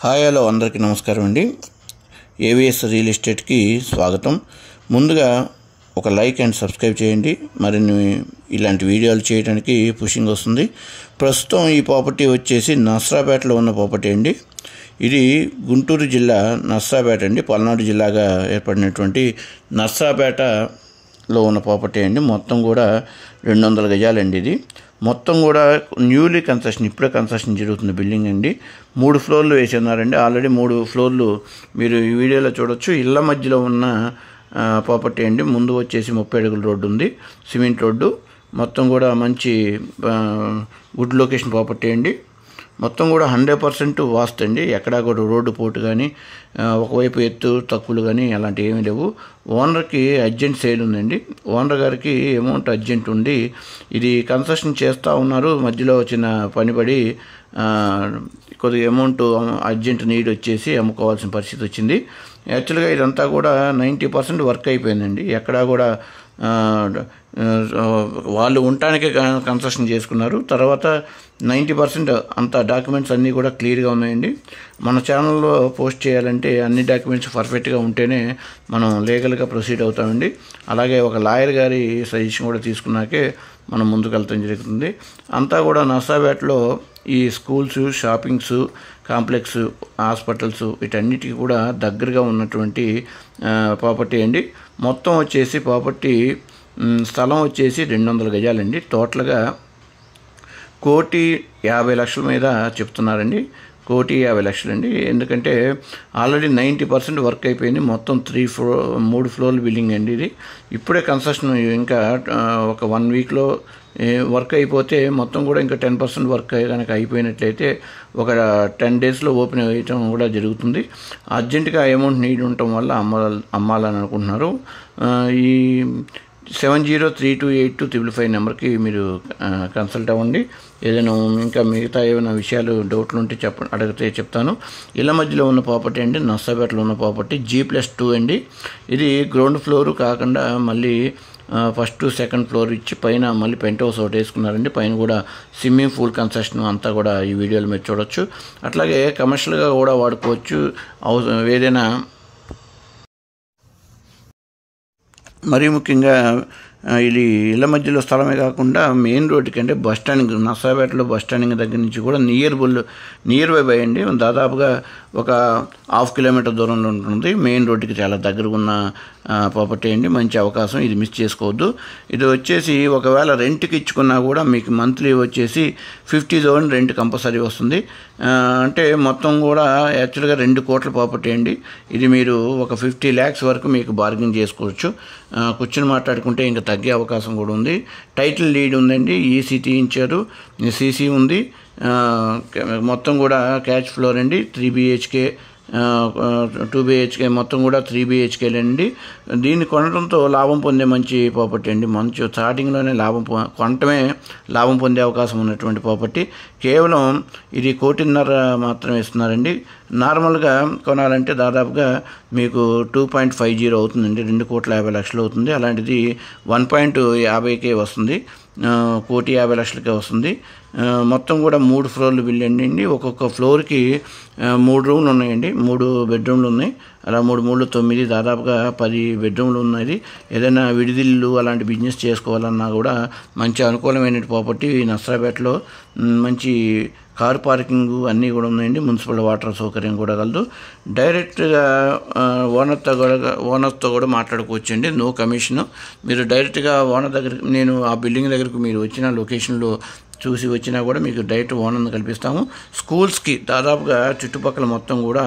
Hi hello అందరికీ నమస్కారం అండి. ఏవిఎస్ రియల్ ఎస్టేట్కి స్వాగతం. ముందుగా ఒక లైక్ అండ్ సబ్స్క్రైబ్ చేయండి. మరిన్ని ఇలాంటి వీడియోలు చేయడానికి పుషింగ్ వస్తుంది. ప్రస్తుతం ఈ ప్రాపర్టీ వచ్చేసి నర్సరాపేటలో ఉన్న ప్రాపర్టీ అండి. ఇది గుంటూరు జిల్లా నర్సరాపేట అండి, పల్నాడు జిల్లాగా ఏర్పడినటువంటి నర్సరాపేటలో ఉన్న ప్రాపర్టీ అండి. మొత్తం కూడా 200 గజాలండి. ఇది మొత్తం కూడా న్యూలీ కన్స్ట్రక్షన్, ఇప్పుడే కన్స్ట్రక్షన్ జరుగుతుంది బిల్డింగ్ అండి. 3 ఫ్లోర్లు వేసి ఉన్నారండి. ఆల్రెడీ 3 ఫ్లోర్లు మీరు ఈ వీడియోలో చూడొచ్చు. ఇళ్ళ మధ్యలో ఉన్న ప్రాపర్టీ అండి. ముందు వచ్చేసి 30 అడుగుల రోడ్డు ఉంది, సిమెంట్ రోడ్డు. మొత్తం కూడా మంచి గుడ్ లొకేషన్ ప్రాపర్టీ అండి. మొత్తం కూడా 100% వాస్తు అండి. ఎక్కడా కూడా రోడ్డు పోటు కానీ, ఒకవైపు ఎత్తు తక్కువలు కానీ అలాంటివి ఏమీ లేవు. ఓనర్కి అర్జెంట్ సేల్ ఉందండి. ఓనర్ గారికి అమౌంట్ అర్జెంట్ ఉండి ఇది కన్స్ట్రక్షన్ చేస్తూ ఉన్నారు. మధ్యలో వచ్చిన పనిపడి కొద్దిగా అమౌంట్ అర్జెంట్ నీడ్ వచ్చేసి అమ్ముకోవాల్సిన పరిస్థితి వచ్చింది. యాక్చువల్గా ఇదంతా కూడా 90% వర్క్ అయిపోయిందండి. ఎక్కడా కూడా వాళ్ళు ఉండటానికే కన్స్ట్రక్షన్ చేసుకున్నారు. తర్వాత 90% అంత డాక్యుమెంట్స్ అన్నీ కూడా క్లియర్గా ఉన్నాయండి. మన ఛానల్లో పోస్ట్ చేయాలంటే అన్ని డాక్యుమెంట్స్ పర్ఫెక్ట్గా ఉంటేనే మనం లీగల్గా ప్రొసీడ్ అవుతామండి. అలాగే ఒక లాయర్ గారి సజెషన్ కూడా తీసుకున్నాకే మనం ముందుకు వెళ్తాం జరుగుతుంది. అంతా కూడా నర్సరాపేటలో ఈ స్కూల్స్, షాపింగ్స్ కాంప్లెక్స్, హాస్పిటల్స్ వీటన్నిటికీ కూడా దగ్గరగా ఉన్నటువంటి ప్రాపర్టీ అండి. మొత్తం వచ్చేసి ప్రాపర్టీ స్థలం వచ్చేసి 200 గజాలండి. టోటల్గా 1,50,00,000 మీద చెప్తున్నారండి. 1,50,00,000 అండి. ఎందుకంటే ఆల్రెడీ 90% వర్క్ అయిపోయింది. మొత్తం 3 ఫ్లోర్ల బిల్డింగ్ అండి. ఇది ఇప్పుడే కన్స్ట్రక్షన్, ఇంకా ఒక 1 వీక్లో వర్క్ అయిపోతే మొత్తం కూడా ఇంకా 10% వర్క్ కనుక అయిపోయినట్లయితే ఒక 10 డేస్లో ఓపెన్ అయ్యటం కూడా జరుగుతుంది. అర్జెంటుగా అమౌంట్ నీడ్ ఉండటం వల్ల అమ్మాలని అనుకుంటున్నారు. ఈ 70328255 నెంబర్కి మీరు కన్సల్ట్ అవ్వండి. ఏదైనా ఇంకా మిగతా ఏమైనా విషయాలు డౌట్లు ఉంటే అడిగితే చెప్తాను. ఇళ్ళ మధ్యలో ఉన్న ప్రాపర్టీ అండి, నర్సరాపేటలో ఉన్న ప్రాపర్టీ G+2 అండి. ఇది గ్రౌండ్ ఫ్లోర్ కాకుండా మళ్ళీ ఫస్ట్ సెకండ్ ఫ్లోర్ ఇచ్చి పైన మళ్ళీ పెంట్ హౌస్ ఒకటి వేసుకున్నారండి. పైన కూడా స్విమ్మింగ్ పూల్ కన్స్ట్రక్షన్ అంతా కూడా ఈ వీడియోలో మీరు చూడొచ్చు. అట్లాగే కమర్షియల్గా కూడా వాడుకోవచ్చు. ఏదైనా మరీ ముఖ్యంగా ఇది ఇళ్ళ మధ్యలో స్థలమే కాకుండా మెయిన్ రోడ్డుకి అంటే బస్ స్టాండింగ్, నర్సరాపేటలో బస్ స్టాండింగ్ దగ్గర నుంచి కూడా నియర్ బై అండి. దాదాపుగా ఒక 1/2 కిలోమీటర్ దూరంలో ఉంటుంది. మెయిన్ రోడ్డుకి చాలా దగ్గరగా ఉన్న ప్రాపర్టీ అండి. మంచి అవకాశం, ఇది మిస్ చేసుకోవద్దు. ఇది వచ్చేసి ఒకవేళ రెంట్కి ఇచ్చుకున్నా కూడా మీకు మంత్లీ వచ్చేసి 50,000 రెంట్ కంపల్సరీ వస్తుంది. అంటే మొత్తం కూడా యాక్చువల్గా 2 కోట్ల ప్రాపర్టీ అండి. ఇది మీరు ఒక 50 lakhs వరకు మీకు బార్గెన్ చేసుకోవచ్చు. కూర్చొని మాట్లాడుకుంటే ఇంకా తగ్గే అవకాశం కూడా ఉంది. టైటిల్ డీడ్ ఉందండి, ఈసీ తీయించారు, సీసీ ఉంది. మొత్తం కూడా క్యాచ్ ఫ్లోర్ అండి. 3 BHK 2 BHK మొత్తం కూడా 3 BHKలు అండి. దీన్ని కొనడంతో లాభం పొందే మంచి ప్రాపర్టీ అండి. మంచి స్టార్టింగ్లోనే కొనటమే లాభం పొందే అవకాశం ఉన్నటువంటి ప్రాపర్టీ. కేవలం ఇది 1,50,00,000 మాత్రమే ఇస్తున్నారండి. నార్మల్గా కొనాలంటే దాదాపుగా మీకు 2.50 అవుతుందండి. 2,50,00,000 అవుతుంది. అలాంటిది 1.50K వస్తుంది. 1,50,00,000 వస్తుంది. మొత్తం కూడా 3 ఫ్లోర్లు బిల్డింగ్ అండి. ఒక్కొక్క ఫ్లోర్కి 3 రూమ్లు ఉన్నాయండి. 3 బెడ్రూమ్లు ఉన్నాయి. అలా 3 9 దాదాపుగా 10 బెడ్రూమ్లు ఉన్నాయి. ఏదైనా విడిదిల్లు అలాంటి బిజినెస్ చేసుకోవాలన్నా కూడా మంచి అనుకూలమైన ప్రాపర్టీ. నర్సరాపేటలో మంచి కార్ పార్కింగ్ అన్నీ కూడా ఉన్నాయండి. మున్సిపల్ వాటర్ సౌకర్యం కూడా కలదు. డైరెక్ట్గా ఓనర్తో కూడా మాట్లాడుకోవచ్చండి. No commission. మీరు డైరెక్ట్గా ఓనర్ దగ్గరికి, నేను ఆ బిల్డింగ్ దగ్గరకు మీరు వచ్చిన లొకేషన్లో చూసి వచ్చినా కూడా మీకు డైరెక్ట్ ఓనర్ని కల్పిస్తాము. స్కూల్స్కి దాదాపుగా చుట్టుపక్కల మొత్తం కూడా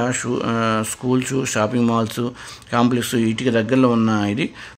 స్కూల్స్, షాపింగ్ మాల్స్, కాంప్లెక్స్ వీటికి దగ్గరలో ఉన్న ఇది